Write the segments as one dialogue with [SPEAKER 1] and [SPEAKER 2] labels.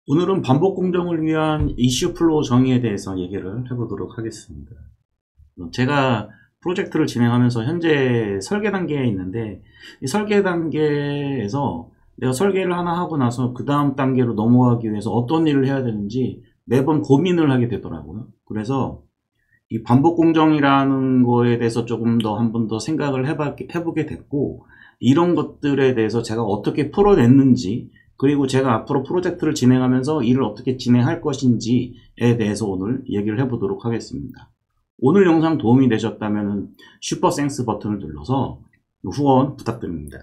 [SPEAKER 1] 오늘은 반복 공정을 위한 이슈 플로우 정의에 대해서 얘기를 해보도록 하겠습니다. 제가 프로젝트를 진행하면서 현재 설계 단계에 있는데, 이 설계 단계에서 내가 설계를 하나 하고 나서 그 다음 단계로 넘어가기 위해서 어떤 일을 해야 되는지 매번 고민을 하게 되더라고요. 그래서 이 반복 공정이라는 거에 대해서 조금 더 한 번 더 생각을 해보게 됐고, 이런 것들에 대해서 제가 어떻게 풀어냈는지, 그리고 제가 앞으로 프로젝트를 진행하면서 일을 어떻게 진행할 것인지에 대해서 오늘 얘기를 해보도록 하겠습니다. 오늘 영상 도움이 되셨다면 슈퍼 땡스 버튼을 눌러서 후원 부탁드립니다.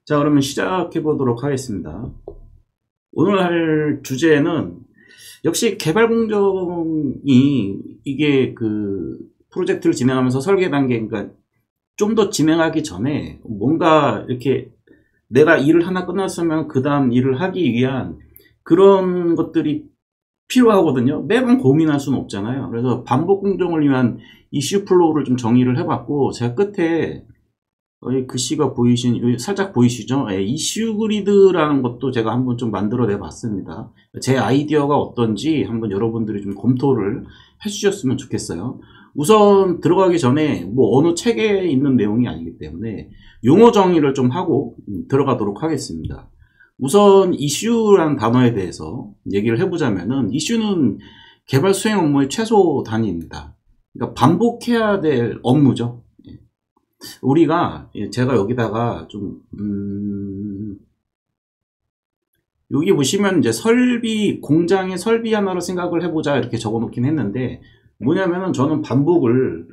[SPEAKER 1] 자, 그러면 시작해 보도록 하겠습니다. 오늘 할 주제는 역시 개발 공정이 이게 그 프로젝트를 진행하면서 설계 단계, 그러니까 좀 더 진행하기 전에 뭔가 이렇게 내가 일을 하나 끝났으면 그 다음 일을 하기 위한 그런 것들이 필요하거든요. 매번 고민할 수는 없잖아요. 그래서 반복 공정을 위한 이슈 플로우를 좀 정의를 해봤고, 제가 끝에 글씨가 살짝 보이시죠? 이슈 그리드라는 것도 제가 한번 좀 만들어내 봤습니다. 제 아이디어가 어떤지 한번 여러분들이 좀 검토를 해주셨으면 좋겠어요. 우선 들어가기 전에 뭐 어느 책에 있는 내용이 아니기 때문에 용어 정의를 좀 하고 들어가도록 하겠습니다. 우선 이슈라는 단어에 대해서 얘기를 해보자면은, 이슈는 개발 수행 업무의 최소 단위입니다. 그러니까 반복해야 될 업무죠. 우리가, 제가 여기다가 좀 여기 보시면 이제 공장의 설비 하나로 생각을 해보자 이렇게 적어 놓긴 했는데, 뭐냐면은 저는 반복을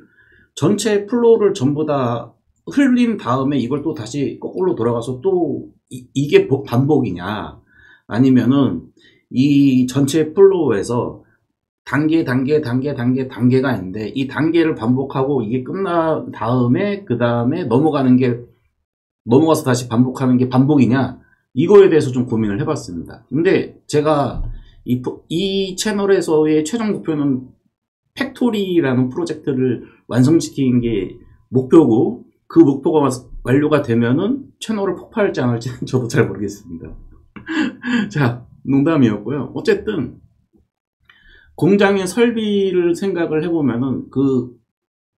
[SPEAKER 1] 전체 플로우를 전부 다 흘린 다음에 이걸 또 다시 거꾸로 돌아가서 또 이게 반복이냐, 아니면은 이 전체 플로우에서 단계가 있는데, 이 단계를 반복하고 이게 끝난 다음에 그 다음에 넘어가서 다시 반복하는 게 반복이냐, 이거에 대해서 좀 고민을 해봤습니다. 근데 제가 이 채널에서의 최종 목표는 팩토리라는 프로젝트를 완성시키는 게 목표고, 그 목표가 완료가 되면은 채널을 폭파할지 안 할지는 저도 잘 모르겠습니다. 자, 농담이었고요. 어쨌든 공장의 설비를 생각을 해보면은, 그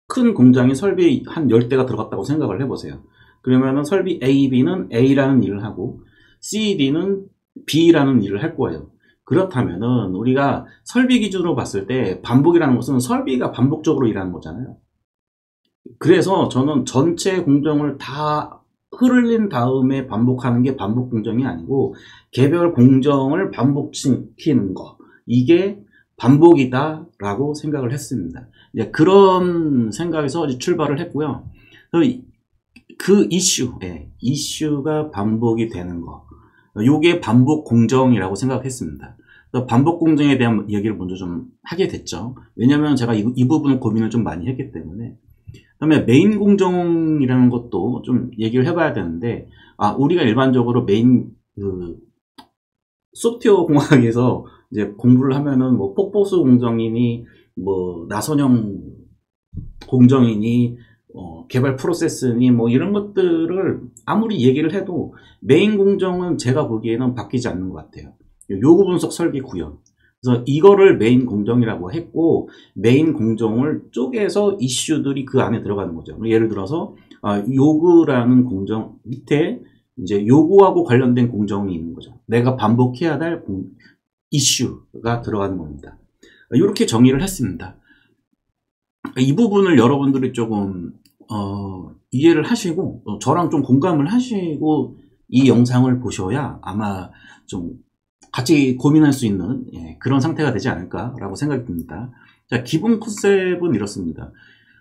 [SPEAKER 1] 큰 공장에 설비 한 10대가 들어갔다고 생각을 해보세요. 그러면은 설비 A, B는 A라는 일을 하고 C, D는 B라는 일을 할 거예요. 그렇다면은 우리가 설비 기준으로 봤을 때 반복이라는 것은 설비가 반복적으로 일하는 거잖아요. 그래서 저는 전체 공정을 다 흐르린 다음에 반복하는 게 반복 공정이 아니고, 개별 공정을 반복시키는 거, 이게 반복이다라고 생각을 했습니다. 그런 생각에서 출발을 했고요. 그 이슈가 반복이 되는 거, 요게 반복 공정이라고 생각했습니다. 반복 공정에 대한 얘기를 먼저 좀 하게 됐죠. 왜냐면 제가 이 부분을 고민을 좀 많이 했기 때문에. 그다음에 메인 공정이라는 것도 좀 얘기를 해봐야 되는데, 우리가 일반적으로 소프트웨어 공학에서 이제 공부를 하면은 뭐 폭보수 공정이니 뭐 나선형 공정이니 개발 프로세스니 뭐 이런 것들을 아무리 얘기를 해도 메인 공정은 제가 보기에는 바뀌지 않는 것 같아요. 요구 분석 설계 구현. 그래서 이거를 메인 공정이라고 했고, 메인 공정을 쪼개서 이슈들이 그 안에 들어가는 거죠. 예를 들어서 요구라는 공정 밑에 이제 요구하고 관련된 공정이 있는 거죠. 내가 반복해야 될 이슈가 들어가는 겁니다. 이렇게 정의를 했습니다. 이 부분을 여러분들이 조금 이해를 하시고 저랑 좀 공감을 하시고 이 영상을 보셔야 아마 좀 같이 고민할 수 있는 그런 상태가 되지 않을까라고 생각이 듭니다. 자, 기본 컨셉은 이렇습니다.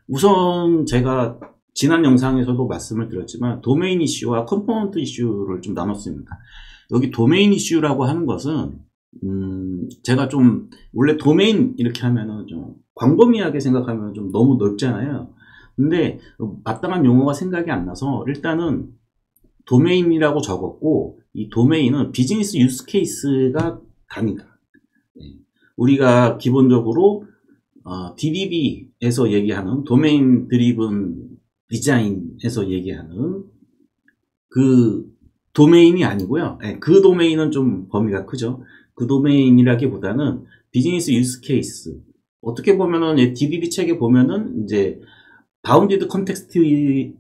[SPEAKER 1] 우선 제가 지난 영상에서도 말씀을 드렸지만 도메인 이슈와 컴포넌트 이슈를 좀 나눴습니다. 여기 도메인 이슈라고 하는 것은 제가 좀 원래 도메인 이렇게 하면은 좀 광범위하게 생각하면 좀 너무 넓잖아요. 근데 마땅한 용어가 생각이 안 나서 일단은 도메인이라고 적었고, 이 도메인은 비즈니스 유스 케이스가 답니다. 우리가 기본적으로 DDB에서 얘기하는 도메인 드리븐 디자인에서 얘기하는 그 도메인이 아니고요. 그 도메인은 좀 범위가 크죠. 그 도메인이라기보다는 비즈니스 유스 케이스. 어떻게 보면은 DDD 책에 보면은 이제 바운디드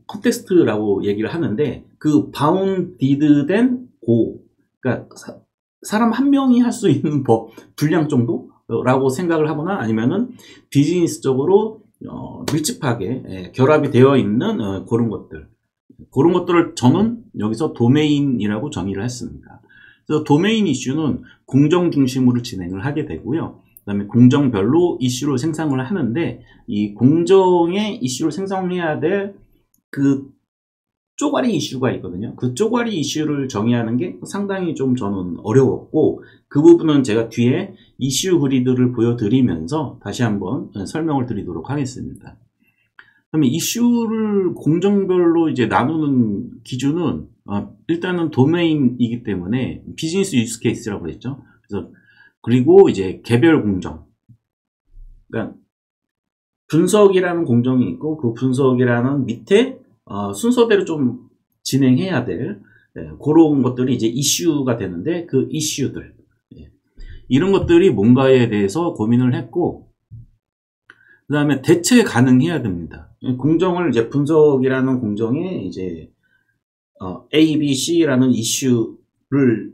[SPEAKER 1] 컨텍스트라고 얘기를 하는데, 그 바운디드된 그러니까 사람 한 명이 할 수 있는 분량 정도라고 생각을 하거나, 아니면은 비즈니스적으로 밀집하게 결합이 되어 있는 그런 것들을 저는 여기서 도메인이라고 정의를 했습니다. 그래서 도메인 이슈는 공정 중심으로 진행을 하게 되고요. 그 다음에 공정별로 이슈를 생성을 하는데, 이 공정의 이슈를 생성해야 될 그 쪼가리 이슈가 있거든요. 그 쪼가리 이슈를 정의하는 게 상당히 좀 저는 어려웠고, 그 부분은 제가 뒤에 이슈 그리드를 보여드리면서 다시 한번 설명을 드리도록 하겠습니다. 그러면 이슈를 공정별로 이제 나누는 기준은 일단은 도메인이기 때문에 비즈니스 유스 케이스라고 했죠. 그래서 그리고 이제 개별 공정. 그러니까 분석이라는 공정이 있고, 그 분석이라는 밑에 순서대로 좀 진행해야 될 그런 것들이 이제 이슈가 되는데, 그 이슈들, 이런 것들이 뭔가에 대해서 고민을 했고, 그 다음에 대체 가능해야 됩니다. 공정을 이제 분석이라는 공정에 이제 A, B, C라는 이슈를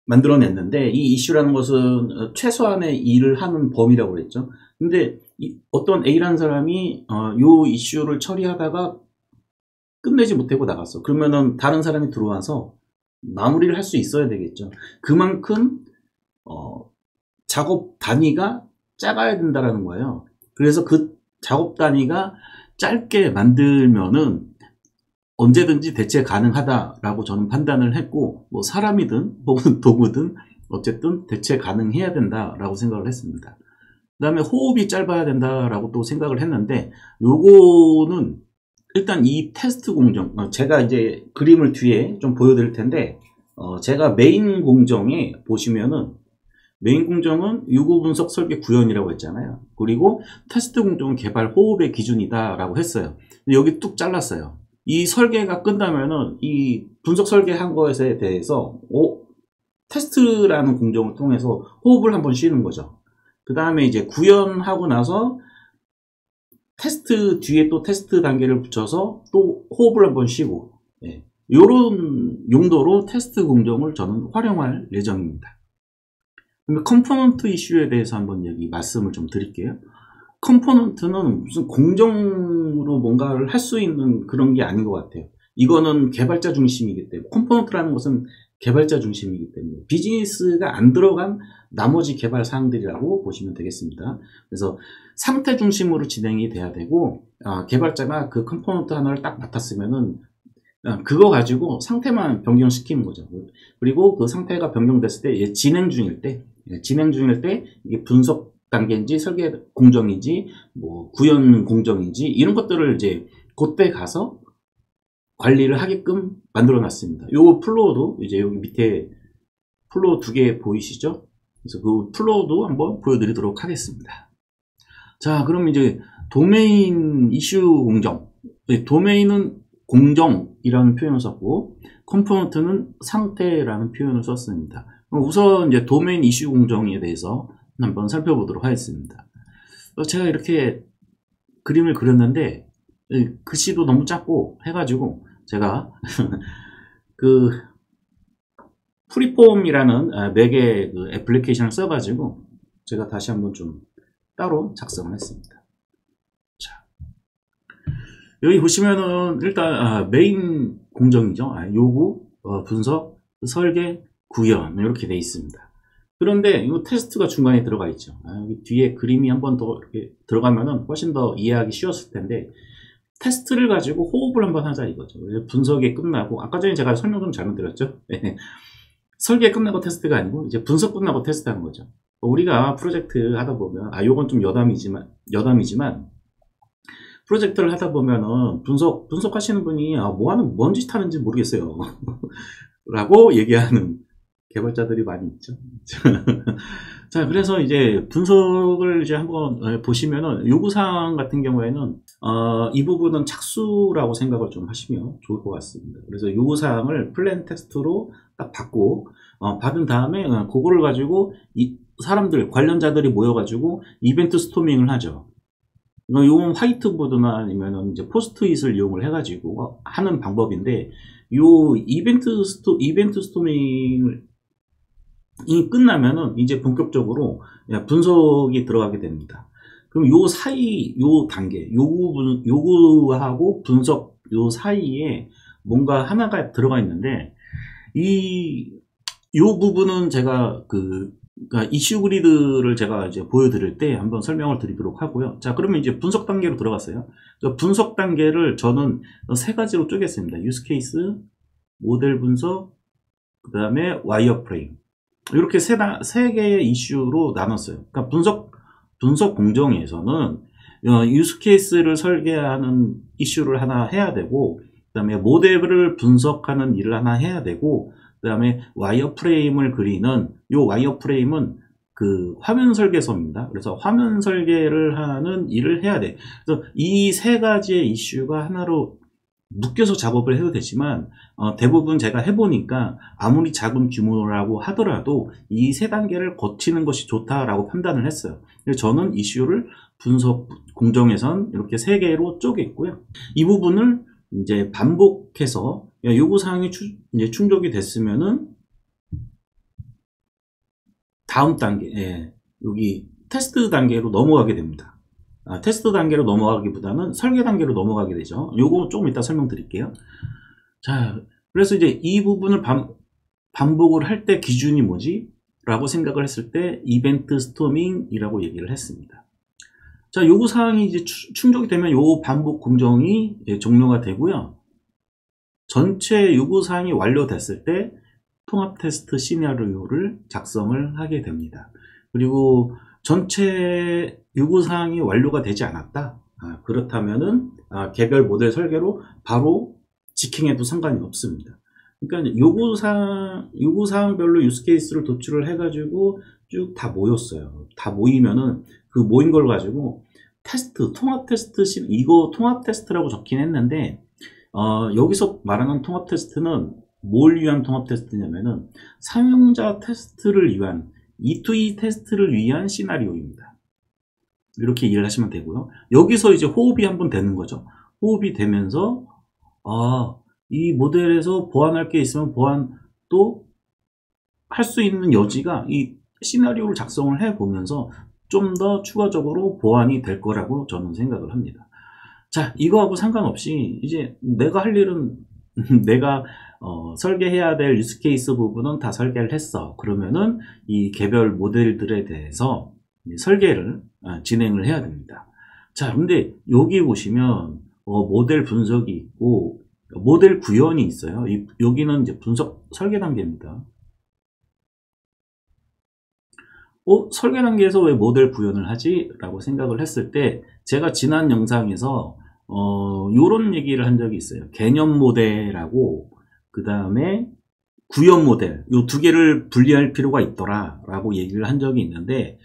[SPEAKER 1] 만들어냈는데, 이 이슈라는 것은 최소한의 일을 하는 범위라고 그랬죠. 근데 어떤 A라는 사람이 요 이슈를 처리하다가 끝내지 못하고 나갔어. 그러면은 다른 사람이 들어와서 마무리를 할 수 있어야 되겠죠. 그만큼 작업 단위가 작아야 된다라는 거예요. 그래서 그 작업 단위가 짧게 만들면은 언제든지 대체 가능하다라고 저는 판단을 했고, 뭐 사람이든 혹은 도구든 어쨌든 대체 가능해야 된다라고 생각을 했습니다. 그 다음에 호흡이 짧아야 된다라고 또 생각을 했는데, 요거는 일단 이 테스트 공정, 제가 이제 그림을 뒤에 좀 보여드릴 텐데, 제가 메인 공정에 보시면은, 메인 공정은 유구 분석 설계 구현이라고 했잖아요. 그리고 테스트 공정은 개발 호흡의 기준이다라고 했어요. 여기 뚝 잘랐어요. 이 설계가 끝나면은 이 분석 설계한 것에 대해서 테스트라는 공정을 통해서 호흡을 한번 쉬는 거죠. 그 다음에 이제 구현하고 나서 테스트 뒤에 또 테스트 단계를 붙여서 또 호흡을 한번 쉬고, 이런 용도로 테스트 공정을 저는 활용할 예정입니다. 그럼 컴포넌트 이슈에 대해서 한번 말씀을 좀 드릴게요. 컴포넌트는 무슨 공정으로 뭔가를 할 수 있는 그런 게 아닌 것 같아요. 이거는 개발자 중심이기 때문에, 컴포넌트라는 것은 개발자 중심이기 때문에 비즈니스가 안 들어간 나머지 개발 사항들이라고 보시면 되겠습니다. 그래서 상태 중심으로 진행이 돼야 되고, 개발자가 그 컴포넌트 하나를 딱 맡았으면은 그거 가지고 상태만 변경시키는 거죠. 그리고 그 상태가 변경됐을 때 진행 중일 때 이게 분석 단계인지 설계 공정인지 뭐 구현 공정인지 이런 것들을 이제 그때 가서 관리를 하게끔 만들어 놨습니다. 요 플로우도 이제 여기 밑에 플로우 2개 보이시죠? 그래서 그 플로우도 한번 보여드리도록 하겠습니다. 자, 그럼 이제 도메인 이슈 공정. 도메인은 공정이라는 표현을 썼고, 컴포넌트는 상태라는 표현을 썼습니다. 우선 이제 도메인 이슈 공정에 대해서 한번 살펴보도록 하겠습니다. 제가 이렇게 그림을 그렸는데 글씨도 너무 작고 해가지고 제가 그 프리폼이라는 맥의 그 애플리케이션을 써가지고 제가 다시 한번 좀 따로 작성을 했습니다. 자, 여기 보시면은 일단 메인 공정이죠. 요구, 분석, 설계, 구현 이렇게 돼 있습니다. 그런데 이 테스트가 중간에 들어가 있죠. 여기 뒤에 그림이 한 번 더 이렇게 들어가면은 훨씬 더 이해하기 쉬웠을 텐데, 테스트를 가지고 호흡을 한번 하자 이거죠. 분석이 끝나고, 아까 전에 제가 설명 좀 잘못 드렸죠. 설계 끝나고 테스트가 아니고 이제 분석 끝나고 테스트하는 거죠. 우리가 프로젝트 하다 보면 요건 좀 여담이지만 프로젝트를 하다 보면은 분석하시는 분이 뭔 짓 하는지 모르겠어요 라고 얘기하는 개발자들이 많이 있죠. 자, 그래서 이제 분석을 이제 한번 보시면은 요구사항 같은 경우에는 이 부분은 착수라고 생각을 좀 하시면 좋을 것 같습니다. 그래서 요구사항을 플레인 텍스트로 딱 받고 받은 다음에 그거를 가지고 이 사람들 관련자들이 모여가지고 이벤트 스토밍을 하죠. 요건 화이트보드나 아니면은 이제 포스트잇을 이용을 해가지고 하는 방법인데, 요 이벤트 스토밍을 이 끝나면은 이제 본격적으로 분석이 들어가게 됩니다. 그럼 요 사이, 요 단계, 요구하고 분석 요 사이에 뭔가 하나가 들어가 있는데, 요 부분은 제가 그러니까 이슈 그리드를 제가 이제 보여드릴 때 한번 설명을 드리도록 하고요. 자, 그러면 이제 분석 단계로 들어갔어요. 분석 단계를 저는 세 가지로 쪼갰습니다. 유스 케이스, 모델 분석, 그 다음에 와이어프레임. 이렇게 세 개의 이슈로 나눴어요. 그러니까 분석 공정에서는 유스 케이스를 설계하는 이슈를 하나 해야 되고, 그 다음에 모델을 분석하는 일을 하나 해야 되고, 그 다음에 와이어프레임을 그리는 요 와이어프레임은 그 화면 설계서입니다. 그래서 화면 설계를 하는 일을 해야 돼. 그래서 이 세 가지의 이슈가 하나로 묶여서 작업을 해도 되지만 대부분 제가 해보니까 아무리 작은 규모라고 하더라도 이 세 단계를 거치는 것이 좋다라고 판단을 했어요. 그래서 저는 이슈를 분석 공정에선 이렇게 세 개로 쪼갰고요. 이 부분을 이제 반복해서 요구사항이 이제 충족이 됐으면은 다음 단계, 여기 테스트 단계로 넘어가게 됩니다. 테스트 단계로 넘어가기보다는 설계 단계로 넘어가게 되죠. 요거 조금 이따 설명드릴게요. 자, 그래서 이제 이 부분을 반복을 할 때 기준이 뭐지? 라고 생각을 했을 때 이벤트 스토밍이라고 얘기를 했습니다. 자, 요구사항이 이제 충족이 되면 요 반복 공정이 이제 종료가 되고요. 전체 요구사항이 완료됐을 때 통합 테스트 시나리오를 작성을 하게 됩니다. 그리고 전체 요구사항이 완료가 되지 않았다. 그렇다면은 개별 모델 설계로 바로 직행해도 상관이 없습니다. 그러니까 요구사항별로 유스케이스를 도출을 해가지고 쭉 다 모였어요. 다 모이면은 그 모인 걸 가지고 테스트, 통합 테스트, 이거 통합 테스트라고 적긴 했는데, 여기서 말하는 통합 테스트는 뭘 위한 통합 테스트냐면은 사용자 테스트를 위한 E2E 테스트를 위한 시나리오입니다. 이렇게 이해를 하시면 되고요. 여기서 이제 호흡이 한번 되는 거죠. 호흡이 되면서 이 모델에서 보완할 게 있으면 보완도 할 수 있는 여지가 이 시나리오를 작성을 해 보면서 좀 더 추가적으로 보완이 될 거라고 저는 생각을 합니다. 자, 이거하고 상관없이 이제 내가 할 일은 내가 설계해야 될 유스케이스 부분은 다 설계를 했어. 그러면은 이 개별 모델들에 대해서 설계를 진행을 해야 됩니다. 자, 근데 여기 보시면 모델 분석이 있고 모델 구현이 있어요. 여기는 이제 분석 설계 단계입니다. 설계 단계에서 왜 모델 구현을 하지? 라고 생각을 했을 때 제가 지난 영상에서 요런 얘기를 한 적이 있어요. 개념 모델하고 그 다음에 구현 모델 요 두 개를 분리할 필요가 있더라 라고 얘기를 한 적이 있는데,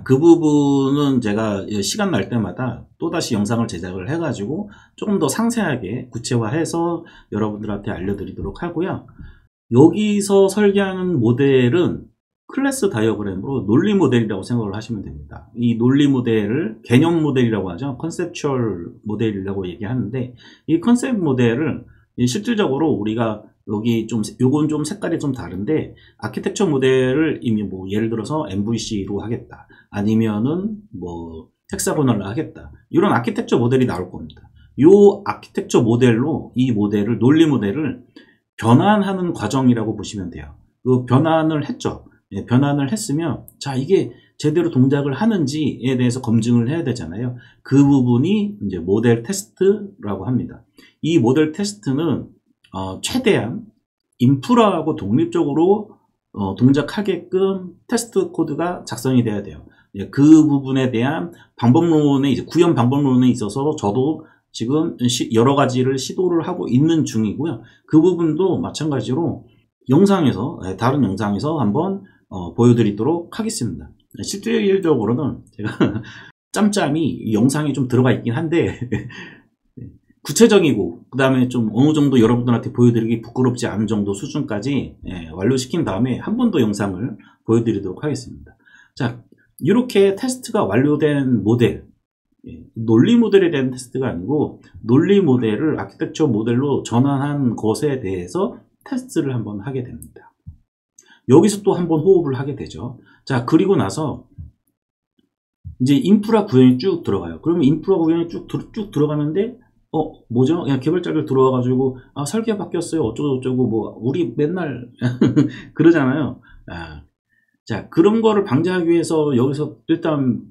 [SPEAKER 1] 그 부분은 제가 시간 날 때마다 또다시 영상을 제작을 해가지고 조금 더 상세하게 구체화해서 여러분들한테 알려드리도록 하고요. 여기서 설계하는 모델은 클래스 다이어그램으로 논리 모델이라고 생각을 하시면 됩니다. 이 논리 모델을 개념 모델이라고 하죠. 컨셉추얼 모델이라고 얘기하는데, 이 컨셉 모델을 실질적으로 우리가 여기 요건 좀 색깔이 좀 다른데, 아키텍처 모델을 이미 뭐 예를 들어서 MVC로 하겠다, 아니면은 뭐 헥사고널로 하겠다, 이런 아키텍처 모델이 나올 겁니다. 요 아키텍처 모델로 이 모델을, 논리 모델을 변환하는 과정이라고 보시면 돼요. 그 변환을 했죠. 변환을 했으면 자, 이게 제대로 동작을 하는지에 대해서 검증을 해야 되잖아요. 그 부분이 이제 모델 테스트라고 합니다. 이 모델 테스트는 최대한 인프라하고 독립적으로 동작하게끔 테스트 코드가 작성이 돼야 돼요. 그 부분에 대한 방법론에, 이제 구현 방법론에 있어서 저도 지금 여러 가지를 시도를 하고 있는 중이고요. 그 부분도 마찬가지로 영상에서, 다른 영상에서 한번 보여드리도록 하겠습니다. 실질적으로는 제가 짬짬이 이 영상이 좀 들어가 있긴 한데 구체적이고 그 다음에 좀 어느 정도 여러분들한테 보여드리기 부끄럽지 않은 정도 수준까지 완료시킨 다음에 한 번 더 영상을 보여드리도록 하겠습니다. 자, 이렇게 테스트가 완료된 모델, 논리 모델에 대한 테스트가 아니고 논리 모델을 아키텍처 모델로 전환한 것에 대해서 테스트를 한번 하게 됩니다. 여기서 또 한번 호흡을 하게 되죠. 자, 그리고 나서 이제 인프라 구현이 쭉 들어가요. 그러면 인프라 구현이 쭉 들어가는데 뭐죠? 그냥 개발자들 들어와가지고 설계가 바뀌었어요. 어쩌고 뭐 우리 맨날 그러잖아요. 자, 그런 거를 방지하기 위해서 여기서 일단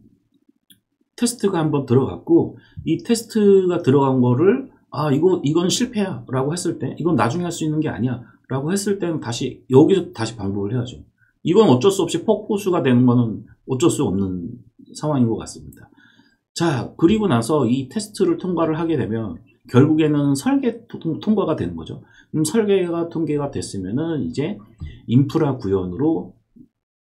[SPEAKER 1] 테스트가 한번 들어갔고, 이 테스트가 들어간 거를 이건 실패야 라고 했을 때, 이건 나중에 할 수 있는 게 아니야 라고 했을 때는 여기서 다시 반복을 해야죠. 이건 어쩔 수 없이 폭포수가 되는 거는 어쩔 수 없는 상황인 것 같습니다. 자, 그리고 나서 이 테스트를 통과를 하게 되면 결국에는 설계 통과가 되는 거죠. 그럼 설계가 통과가 됐으면은 이제 인프라 구현으로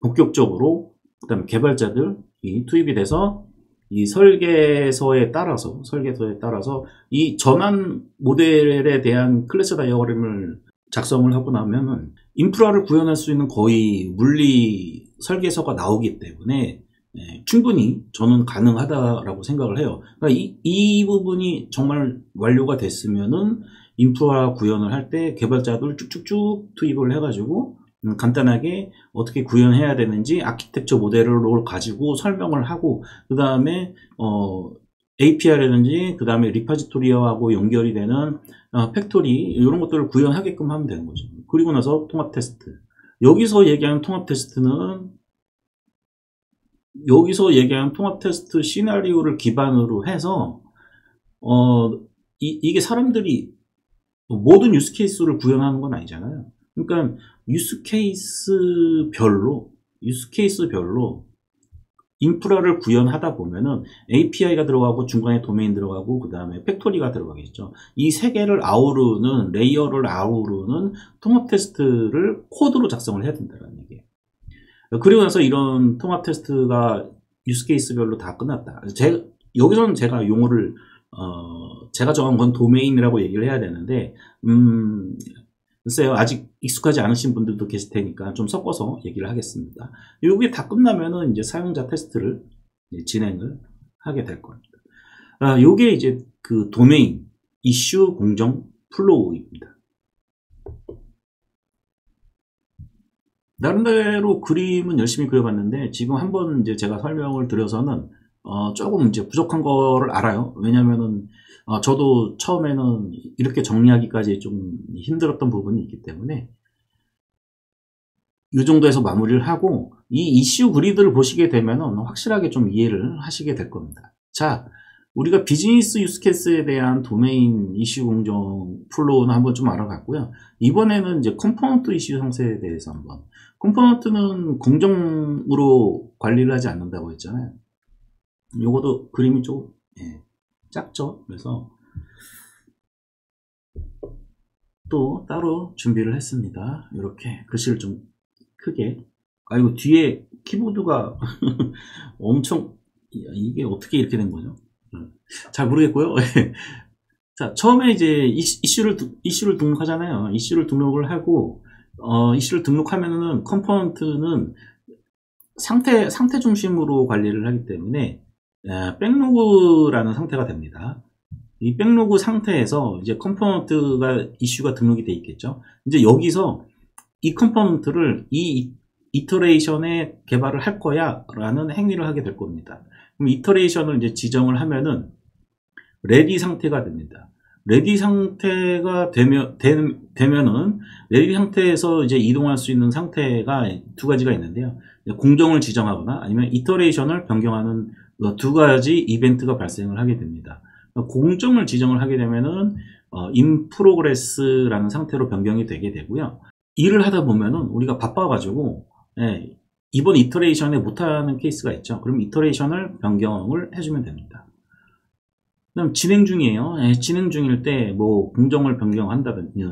[SPEAKER 1] 본격적으로 그다음에 개발자들이 투입이 돼서 이 설계서에 따라서 이 전환 모델에 대한 클래스 다이어그램을 작성을 하고 나면은 인프라를 구현할 수 있는 거의 물리 설계서가 나오기 때문에 충분히 저는 가능하다라고 생각을 해요. 그러니까 이 부분이 정말 완료가 됐으면은 인프라 구현을 할 때 개발자들 쭉쭉쭉 투입을 해가지고 간단하게 어떻게 구현해야 되는지 아키텍처 모델을 가지고 설명을 하고 그 다음에 API라든지 그 다음에 리파지토리하고 연결이 되는 팩토리 이런 것들을 구현하게끔 하면 되는 거죠. 그리고 나서 통합 테스트. 여기서 얘기하는 통합 테스트 시나리오를 기반으로 해서 이게 사람들이 모든 유스 케이스를 구현하는 건 아니잖아요. 그러니까 유스 케이스별로 인프라를 구현하다 보면은 API가 들어가고 중간에 도메인 들어가고 그 다음에 팩토리가 들어가겠죠. 이 세 개를 레이어를 아우르는 통합 테스트를 코드로 작성을 해야 된다는 얘기예요. 그리고 나서 이런 통합 테스트가 유스 케이스별로 다 끝났다. 여기서는 제가 용어를 제가 정한 건 도메인이라고 얘기를 해야 되는데 글쎄요, 아직 익숙하지 않으신 분들도 계실 테니까 좀 섞어서 얘기를 하겠습니다. 이게 다 끝나면은 이제 사용자 테스트를 진행을 하게 될 겁니다. 요게 이제 그 도메인, 이슈, 공정, 플로우입니다. 나름대로 그림은 열심히 그려봤는데 지금 한번 이제 제가 설명을 드려서는 조금 이제 부족한 거를 알아요. 왜냐면은 저도 처음에는 이렇게 정리하기까지 좀 힘들었던 부분이 있기 때문에 이 정도에서 마무리를 하고 이 이슈 그리드를 보시게 되면은 확실하게 좀 이해를 하시게 될 겁니다. 자, 우리가 비즈니스 유스케이스에 대한 도메인 이슈 공정 플로우는 한번 좀 알아봤고요. 이번에는 이제 컴포넌트 이슈 상세에 대해서 한번. 컴포넌트는 공정으로 관리를 하지 않는다고 했잖아요. 요것도 그림이 좀 작죠. 그래서 또 따로 준비를 했습니다. 이렇게 글씨를 좀 크게. 이거 뒤에 키보드가 엄청 이게 어떻게 이렇게 된 거죠? 잘 모르겠고요. 자, 처음에 이제 이슈를 등록하잖아요. 이슈를 등록을 하고 이슈를 등록하면은 컴포넌트는 상태 중심으로 관리를 하기 때문에 백로그라는 상태가 됩니다. 이 백로그 상태에서 이제 컴포넌트가 이슈가 등록이 돼 있겠죠. 이제 여기서 이 컴포넌트를 이 이터레이션에 개발을 할 거야 라는 행위를 하게 될 겁니다. 그럼 이터레이션을 이제 지정을 하면은 레디 상태가 됩니다. 레디 상태가 되면은 레디 상태에서 이제 이동할 수 있는 상태가 두 가지가 있는데요. 공정을 지정하거나 아니면 이터레이션을 변경하는 두 가지 이벤트가 발생을 하게 됩니다. 공정을 지정을 하게 되면은 in progress라는 상태로 변경이 되게 되고요. 일을 하다 보면은 우리가 바빠가지고 이번 이터레이션에 못하는 케이스가 있죠. 그럼 이터레이션을 변경을 해주면 됩니다. 그럼 진행 중이에요. 진행 중일 때 뭐 공정을 변경한다든지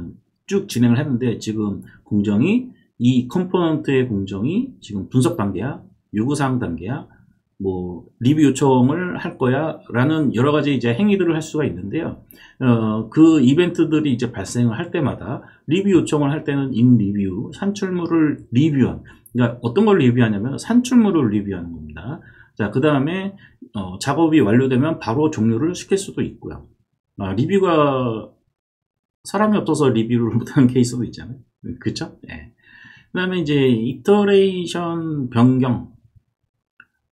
[SPEAKER 1] 쭉 진행을 했는데 지금 공정이 이 컴포넌트의 공정이 지금 분석 단계야, 요구사항 단계야, 뭐 리뷰 요청을 할 거야 라는 여러 가지 이제 행위들을 할 수가 있는데요. 그 이벤트들이 이제 발생을 할 때마다 리뷰 요청을 할 때는 인 리뷰, 산출물을 리뷰한, 그러니까 어떤 걸 리뷰하냐면 산출물을 리뷰하는 겁니다. 자, 그 다음에 작업이 완료되면 바로 종료를 시킬 수도 있고요. 리뷰가 사람이 없어서 리뷰를 못하는 케이스도 있잖아요. 그쵸? 네. 그 다음에 이제 이터레이션 변경,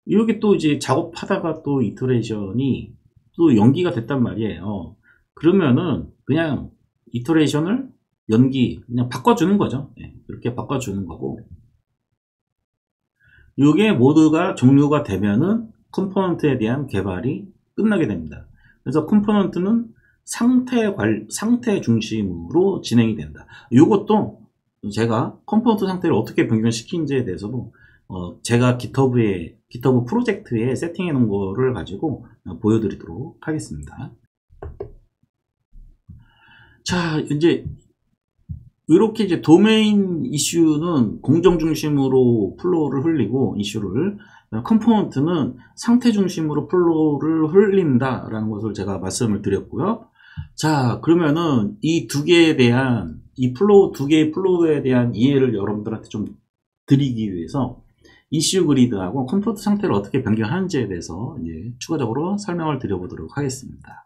[SPEAKER 1] 이게 또 이제 작업하다가 또 이터레이션이 또 연기가 됐단 말이에요. 그러면은 그냥 이터레이션을 연기 그냥 바꿔주는 거죠. 네, 이렇게 바꿔주는 거고, 이게 모두가 종료가 되면은 컴포넌트에 대한 개발이 끝나게 됩니다. 그래서 컴포넌트는 상태 중심으로 진행이 된다. 이것도 제가 컴포넌트 상태를 어떻게 변경시키는지에 대해서도 제가 GitHub 프로젝트에 세팅해 놓은 거를 가지고 보여드리도록 하겠습니다. 자, 이제 이렇게 이제 도메인 이슈는 공정 중심으로 플로우를 흘리고 이슈를, 컴포넌트는 상태 중심으로 플로우를 흘린다라는 것을 제가 말씀을 드렸고요. 자, 그러면은 이 두 개에 대한 두 개의 플로우에 대한 이해를 여러분들한테 좀 드리기 위해서 이슈 그리드하고 컴포넌트 상태를 어떻게 변경하는지에 대해서 이제 추가적으로 설명을 드려보도록 하겠습니다.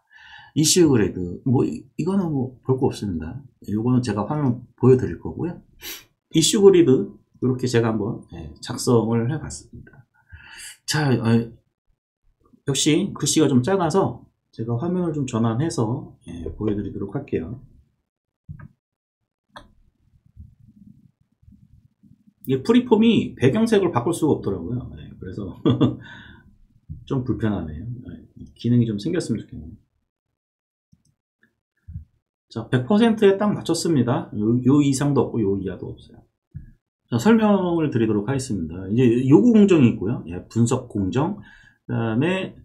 [SPEAKER 1] 이슈 그리드, 뭐 이거는 뭐 볼 거 없습니다. 이거는 제가 화면 보여드릴 거고요. 이슈 그리드 이렇게 제가 한번 작성을 해봤습니다. 자, 역시 글씨가 좀 작아서 제가 화면을 좀 전환해서 보여드리도록 할게요. 이게 프리폼이 배경색을 바꿀 수가 없더라고요. 그래서 좀 불편하네요. 기능이 좀 생겼으면 좋겠네요. 자, 100%에 딱 맞췄습니다. 요 이상도 없고 요 이하도 없어요. 자, 설명을 드리도록 하겠습니다. 이제 요구 공정이 있고요. 분석 공정, 그 다음에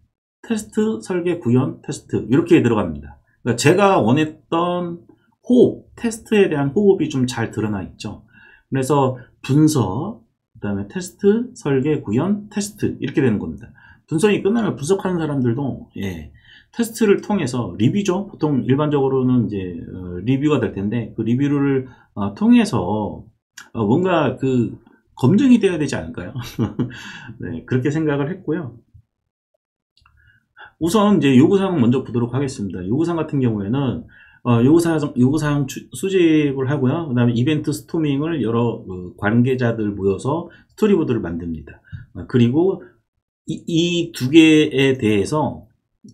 [SPEAKER 1] 테스트, 설계, 구현, 테스트 이렇게 들어갑니다. 그러니까 제가 원했던 호흡, 테스트에 대한 호흡이 좀 잘 드러나 있죠. 그래서 분석, 그 다음에 테스트, 설계, 구현, 테스트 이렇게 되는 겁니다. 분석이 끝나면 분석하는 사람들도 테스트를 통해서 리뷰죠. 보통 일반적으로는 이제 리뷰가 될 텐데 그 리뷰를 통해서 뭔가 그 검증이 되어야 되지 않을까요? 네, 그렇게 생각을 했고요. 우선 이제 요구사항 먼저 보도록 하겠습니다. 요구사항 같은 경우에는 요구사항 수집을 하고요. 그 다음에 이벤트 스토밍을 여러 관계자들 모여서 스토리보드를 만듭니다. 그리고 이 두 개에 대해서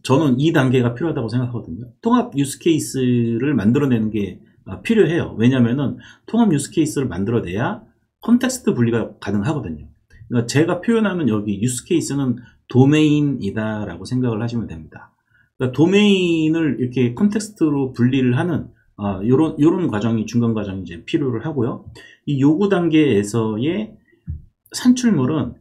[SPEAKER 1] 저는 이 단계가 필요하다고 생각하거든요. 통합 유스케이스를 만들어내는 게 필요해요. 왜냐면은 통합 유스케이스를 만들어내야 컨텍스트 분리가 가능하거든요. 그러니까 제가 표현하는 여기 유스케이스는 도메인이다 라고 생각을 하시면 됩니다. 그러니까 도메인을 이렇게 컨텍스트로 분리를 하는 요런 과정이, 중간 과정이 이제 필요를 하고요. 이 요구 단계에서의 산출물은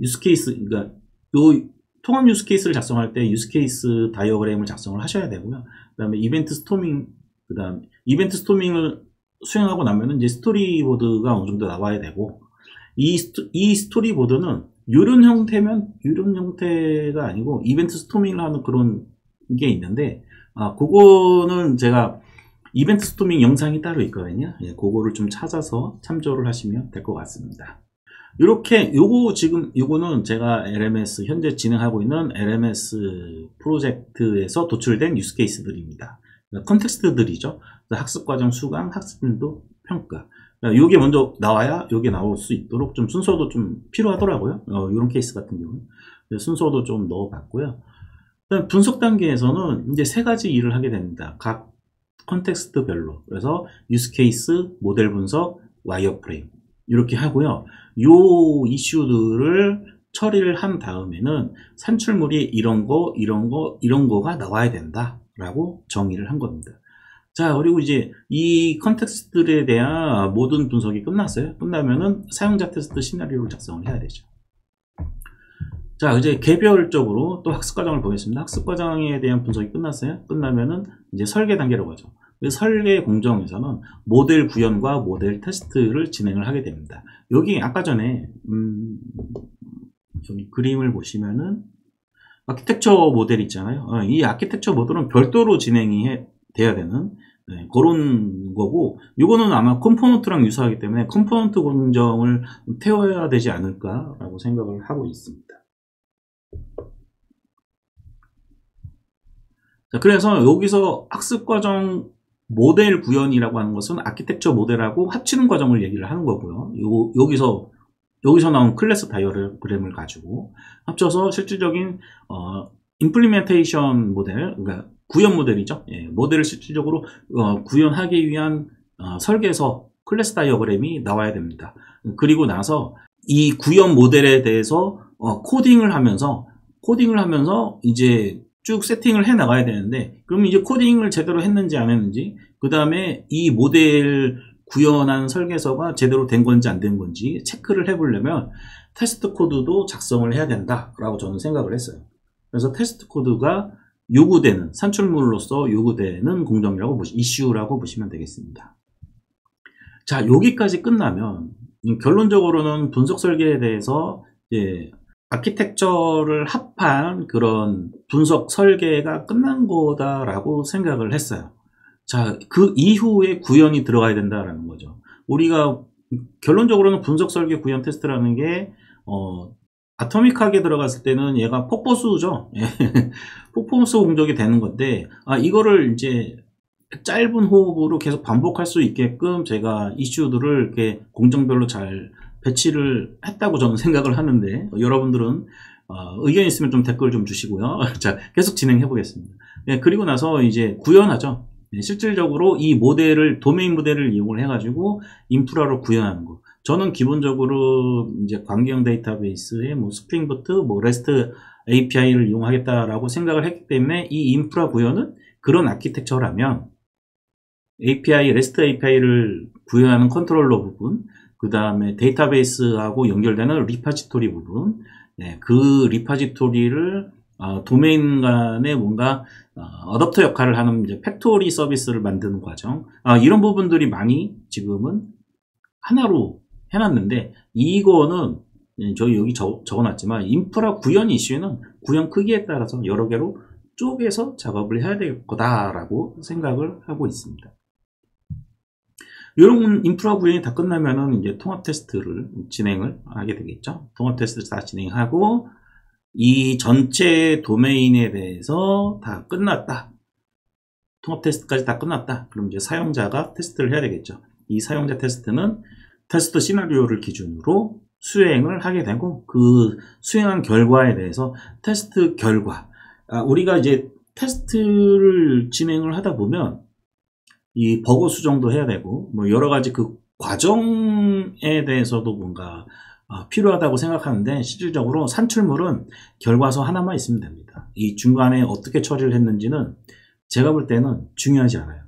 [SPEAKER 1] 유스케이스, 그러니까 요 통합 유스케이스를 작성할 때 유스케이스 다이어그램을 작성을 하셔야 되고요. 그 다음에 이벤트 스토밍, 그 다음 이벤트 스토밍을 수행하고 나면은 이제 스토리보드가 어느 정도 나와야 되고, 이 스토리보드는 이런 형태가 아니고 이벤트 스토밍을 하는 그런 게 있는데, 그거는 제가 이벤트 스토밍 영상이 따로 있거든요. 그거를 좀 찾아서 참조를 하시면 될 것 같습니다. 이렇게 요거는 제가 LMS 현재 진행하고 있는 LMS 프로젝트에서 도출된 유스케이스들입니다. 컨텍스트들이죠. 학습과정 수강, 학습빈도 평가. 요게 먼저 나와야 요게 나올 수 있도록 좀 순서도 좀 필요하더라고요. 이런 케이스 같은 경우는 순서도 좀 넣어봤고요. 분석 단계에서는 이제 세 가지 일을 하게 됩니다. 각 컨텍스트별로. 그래서 유스케이스, 모델 분석, 와이어프레임 이렇게 하고요. 요 이슈들을 처리를 한 다음에는 산출물이 이런 거가 나와야 된다 라고 정의를 한 겁니다. 자, 그리고 이제 이 컨텍스트들에 대한 모든 분석이 끝났어요. 끝나면은 사용자 테스트 시나리오를 작성을 해야 되죠. 자, 이제 개별적으로 또 학습 과정을 보겠습니다. 학습 과정에 대한 분석이 끝났어요. 끝나면은 이제 설계 단계라고 하죠. 설계 공정에서는 모델 구현과 모델 테스트를 진행을 하게 됩니다. 여기 아까 전에 좀 그림을 보시면은 아키텍처 모델 있잖아요. 이 아키텍처 모델은 별도로 진행이 돼야 되는 그런 거고, 이거는 아마 컴포넌트랑 유사하기 때문에 컴포넌트 공정을 태워야 되지 않을까라고 생각을 하고 있습니다. 자, 그래서 여기서 학습 과정 모델 구현이라고 하는 것은 아키텍처 모델하고 합치는 과정을 얘기를 하는 거고요. 여기서 나온 클래스 다이어그램을 가지고 합쳐서 실질적인 임플리멘테이션 모델, 그러니까 구현 모델이죠. 예, 모델을 실질적으로 구현하기 위한 설계서 클래스 다이어그램이 나와야 됩니다. 그리고 나서 이 구현 모델에 대해서 코딩을 하면서 이제 쭉 세팅을 해 나가야 되는데, 그럼 이제 코딩을 제대로 했는지 안 했는지, 그 다음에 이 모델 구현한 설계서가 제대로 된 건지 안 된 건지 체크를 해보려면 테스트 코드도 작성을 해야 된다라고 저는 생각을 했어요. 그래서 테스트 코드가 요구되는, 산출물로서 요구되는 공정이라고 이슈라고 보시면 되겠습니다. 자, 여기까지 끝나면 결론적으로는 분석 설계에 대해서 이제 아키텍처를 합한 그런 분석 설계가 끝난 거다라고 생각을 했어요. 자, 그 이후에 구현이 들어가야 된다라는 거죠. 우리가 결론적으로는 분석 설계 구현 테스트라는 게 아토믹하게 들어갔을 때는 얘가 폭포수죠. 폭포수 공정이 되는 건데, 이거를 이제 짧은 호흡으로 계속 반복할 수 있게끔 제가 이슈들을 이렇게 공정별로 잘 배치를 했다고 저는 생각을 하는데, 여러분들은 의견 있으면 좀 댓글 좀 주시고요. 자, 계속 진행해 보겠습니다. 네, 그리고 나서 이제 구현하죠. 네, 실질적으로 이 모델을, 도메인 모델을 이용을 해가지고 인프라로 구현하는 거. 저는 기본적으로 이제 관계형 데이터베이스에 뭐 스프링 부트, 뭐 레스트 API를 이용하겠다라고 생각을 했기 때문에 이 인프라 구현은 그런 아키텍처라면 API, REST API를 구현하는 컨트롤러 부분, 그 다음에 데이터베이스하고 연결되는 리파지토리 부분, 네, 그 리파지토리를 도메인 간에 뭔가 어댑터 역할을 하는 이제 팩토리 서비스를 만드는 과정, 이런 부분들이 많이 지금은 하나로 해놨는데, 이거는 저희 여기 적어놨지만 인프라 구현 이슈는 구현 크기에 따라서 여러 개로 쪼개서 작업을 해야 될 거다라고 생각을 하고 있습니다. 이런 인프라 구현이 다 끝나면은 이제 통합 테스트를 진행을 하게 되겠죠. 통합 테스트 다 진행하고 이 전체 도메인에 대해서 다 끝났다. 통합 테스트까지 다 끝났다. 그럼 이제 사용자가 테스트를 해야 되겠죠. 이 사용자 테스트는 테스트 시나리오를 기준으로 수행을 하게 되고, 그 수행한 결과에 대해서 테스트 결과, 우리가 이제 테스트를 진행을 하다 보면 이 버그 수정도 해야 되고, 뭐 여러 가지 그 과정에 대해서도 뭔가 필요하다고 생각하는데, 실질적으로 산출물은 결과서 하나만 있으면 됩니다. 이 중간에 어떻게 처리를 했는지는 제가 볼 때는 중요하지 않아요.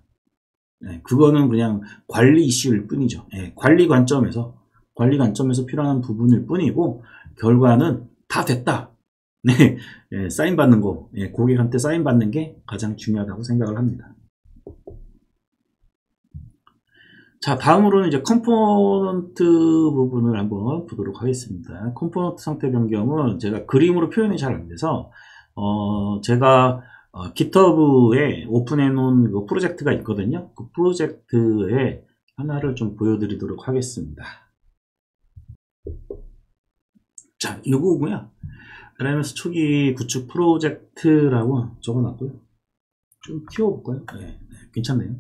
[SPEAKER 1] 네, 그거는 그냥 관리 이슈일 뿐이죠. 네, 관리 관점에서 필요한 부분일 뿐이고, 결과는 다 됐다. 네, 네, 사인 받는 거, 네, 고객한테 사인 받는 게 가장 중요하다고 생각을 합니다. 자, 다음으로는 이제 컴포넌트 부분을 한번 보도록 하겠습니다. 컴포넌트 상태 변경은 제가 그림으로 표현이 잘 안 돼서, 제가 GitHub에 오픈해 놓은 그 프로젝트가 있거든요. 그 프로젝트에 하나를 좀 보여드리도록 하겠습니다. 자, 이거고요. LMS 초기 구축 프로젝트라고 적어놨고요. 좀 키워볼까요? 네, 괜찮네요.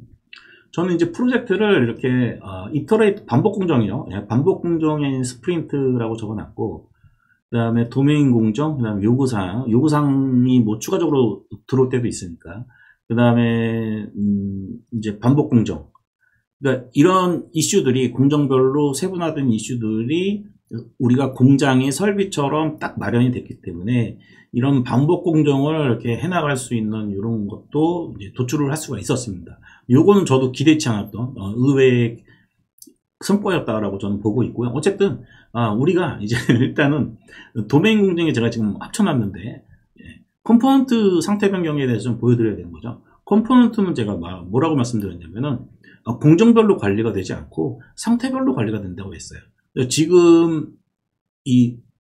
[SPEAKER 1] 저는 이제 프로젝트를 이렇게 이터레이트 반복 공정이요. 반복 공정인 스프린트라고 적어놨고, 그 다음에 도메인 공정, 그 다음에 요구사항이 뭐 추가적으로 들어올 때도 있으니까, 그 다음에 이제 반복 공정. 그러니까 이런 이슈들이 공정별로 세분화된 이슈들이 우리가 공장의 설비처럼 딱 마련이 됐기 때문에 이런 반복 공정을 이렇게 해나갈 수 있는 이런 것도 이제 도출을 할 수가 있었습니다. 요거는 저도 기대치 않았던 의외의 성과였다라고 저는 보고 있고요. 어쨌든 우리가 이제 일단은 도메인 공정에 제가 지금 합쳐놨는데, 컴포넌트 상태 변경에 대해서 좀 보여드려야 되는 거죠. 컴포넌트는 제가 뭐라고 말씀드렸냐면은 공정별로 관리가 되지 않고 상태별로 관리가 된다고 했어요. 지금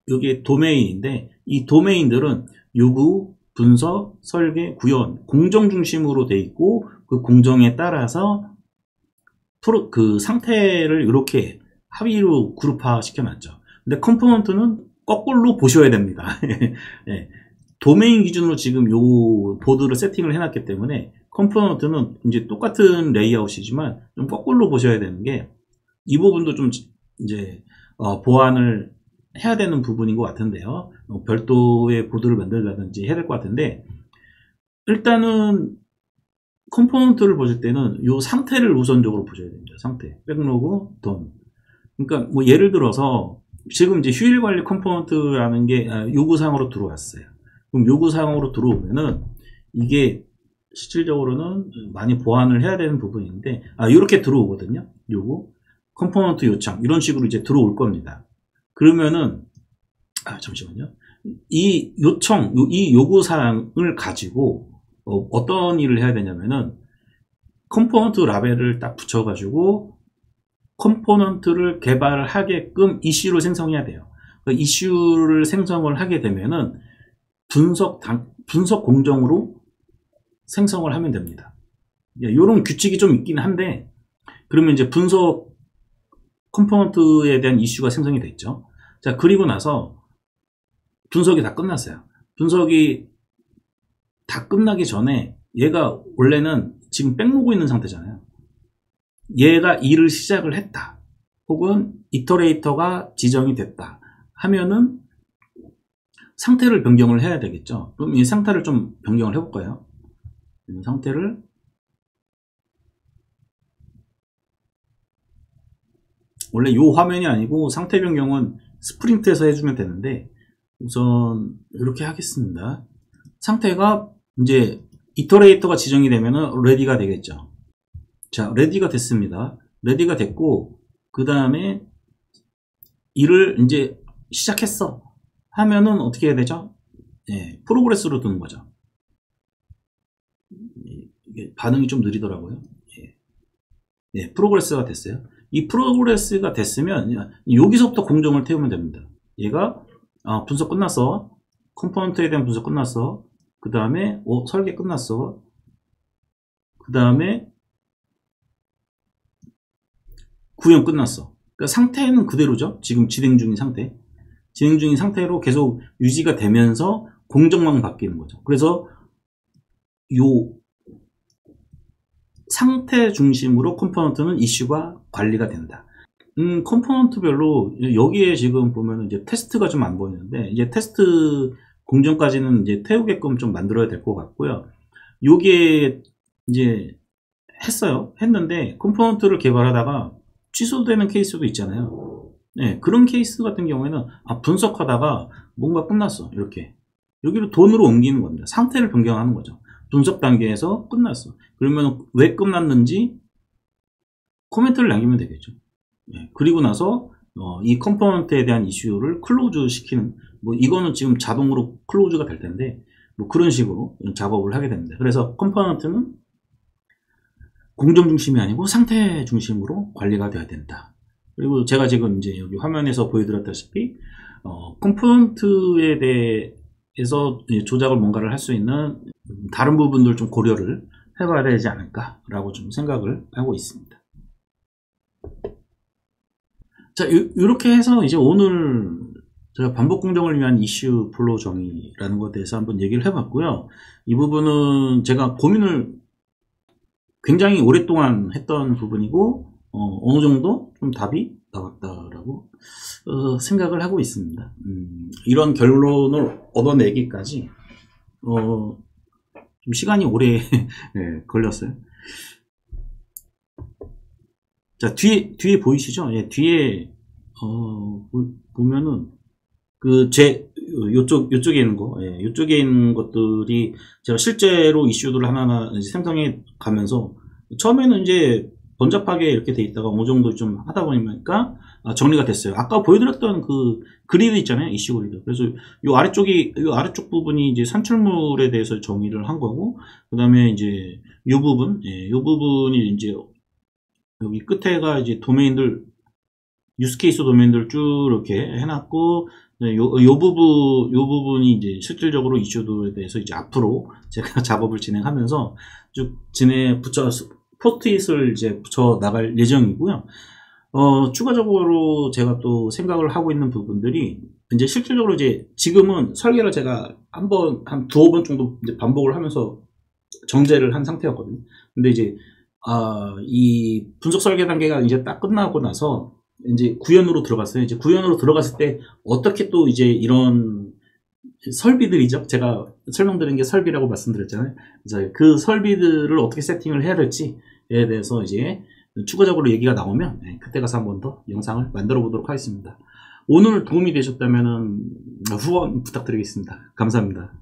[SPEAKER 1] 여기 도메인인데 이 도메인들은 요구, 분석, 설계, 구현, 공정 중심으로 돼 있고 그 공정에 따라서 그 상태를 이렇게 합의로 그룹화 시켜놨죠. 근데 컴포넌트는 거꾸로 보셔야 됩니다. 네. 도메인 기준으로 지금 요 보드를 세팅을 해놨기 때문에 컴포넌트는 이제 똑같은 레이아웃이지만 좀 거꾸로 보셔야 되는 게 이 부분도 좀 이제 보완을 해야 되는 부분인 것 같은데요. 별도의 보드를 만들다든지 해야 될 것 같은데 일단은 컴포넌트를 보실 때는 요 상태를 우선적으로 보셔야 됩니다. 상태, 백로그, 돈. 그러니까 뭐 예를 들어서 지금 이제 휴일 관리 컴포넌트라는 게 요구사항으로 들어왔어요. 그럼 요구사항으로 들어오면은 이게 실질적으로는 많이 보완을 해야 되는 부분인데 이렇게 들어오거든요. 요구, 컴포넌트 요청 이런 식으로 이제 들어올 겁니다. 그러면은 잠시만요. 이 요청, 이 요구사항을 가지고 어떤 일을 해야 되냐면은 컴포넌트 라벨을 딱 붙여가지고 컴포넌트를 개발하게끔 이슈를 생성해야 돼요. 그 이슈를 생성을 하게 되면은 분석 공정으로 생성을 하면 됩니다. 이런 규칙이 좀 있긴 한데 그러면 이제 분석 컴포넌트에 대한 이슈가 생성이 됐죠. 자, 그리고 나서 분석이 다 끝났어요. 분석이 다 끝나기 전에 얘가 원래는 지금 백로그 있는 상태잖아요. 얘가 일을 시작을 했다. 혹은 이터레이터가 지정이 됐다. 하면은 상태를 변경을 해야 되겠죠. 그럼 이 상태를 좀 변경을 해볼까요? 이 상태를 원래 이 화면이 아니고 상태 변경은 스프린트에서 해주면 되는데 우선 이렇게 하겠습니다. 상태가 이제 이터레이터가 지정이 되면은 레디가 되겠죠. 자, 레디가 됐습니다. 레디가 됐고 그 다음에 일을 이제 시작했어 하면은 어떻게 해야 되죠? 네, 프로그레스로 두는 거죠. 이게 반응이 좀 느리더라고요. 네, 프로그레스가 됐어요. 이 프로그레스가 됐으면 여기서부터 공정을 태우면 됩니다. 얘가 분석 끝났어. 컴포넌트에 대한 분석 끝났어. 그 다음에 설계 끝났어. 그 다음에 구현 끝났어. 그러니까 상태는 그대로죠. 지금 진행 중인 상태. 진행 중인 상태로 계속 유지가 되면서 공정만 바뀌는 거죠. 그래서 요 상태 중심으로 컴포넌트는 이슈가 관리가 된다. 컴포넌트별로 여기에 지금 보면 이제 테스트가 좀 안 보이는데 이제 테스트 공정까지는 이제 태우게끔 좀 만들어야 될 것 같고요. 요게 이제 했는데 컴포넌트를 개발하다가 취소되는 케이스도 있잖아요. 네, 그런 케이스 같은 경우에는 분석하다가 뭔가 끝났어. 이렇게 여기로 돈으로 옮기는 겁니다. 상태를 변경하는 거죠. 분석 단계에서 끝났어. 그러면 왜 끝났는지 코멘트를 남기면 되겠죠. 네, 그리고 나서 이 컴포넌트에 대한 이슈를 클로즈 시키는 이거는 지금 자동으로 클로즈가 될 텐데 그런 식으로 작업을 하게 됩니다. 그래서 컴포넌트는 공정 중심이 아니고 상태 중심으로 관리가 되어야 된다. 그리고 제가 지금 이제 여기 화면에서 보여드렸다시피 컴포넌트에 대해서 조작을 뭔가를 할 수 있는 다른 부분들 좀 고려를 해봐야 되지 않을까라고 좀 생각을 하고 있습니다. 자, 이렇게 해서 이제 오늘 제가 반복 공정을 위한 이슈 플로우 정의라는 것에 대해서 한번 얘기를 해봤고요. 이 부분은 제가 고민을 굉장히 오랫동안 했던 부분이고 어느 정도 좀 답이 나왔다라고 생각을 하고 있습니다. 이런 결론을 얻어내기까지 좀 시간이 오래 네, 걸렸어요. 자, 뒤에 보이시죠? 예, 뒤에 보면은 요쪽에 있는 거, 예, 요쪽에 있는 것들이 제가 실제로 이슈들을 하나하나 생성해 가면서 처음에는 이제 번잡하게 이렇게 돼 있다가 어느 정도 좀 하다 보니까 정리가 됐어요. 아까 보여드렸던 그 그리드 있잖아요. 이슈 그리드. 그래서 요 아래쪽 부분이 이제 산출물에 대해서 정의를 한 거고, 그 다음에 이제 요 부분, 요 부분이 이제 여기 끝에가 이제 도메인들, 유스케이스 도메인들 쭉 이렇게 해놨고, 요 부분이 이제 실질적으로 이슈들에 대해서 이제 앞으로 제가 작업을 진행하면서 쭉 포스트잇을 이제 붙여 나갈 예정이고요. 추가적으로 제가 또 생각을 하고 있는 부분들이 이제 실질적으로 이제 지금은 설계를 제가 한 두어 번 정도 이제 반복을 하면서 정제를 한 상태였거든요. 근데 이제 이 분석 설계 단계가 이제 딱 끝나고 나서 이제 구현으로 들어갔어요. 이제 구현으로 들어갔을 때 어떻게 또 이제 이런 설비들이죠. 제가 설명드린 게 설비라고 말씀드렸잖아요. 그래서 그 설비들을 어떻게 세팅을 해야 될지에 대해서 이제 추가적으로 얘기가 나오면 그때 가서 한 번 더 영상을 만들어 보도록 하겠습니다. 오늘 도움이 되셨다면 후원 부탁드리겠습니다. 감사합니다.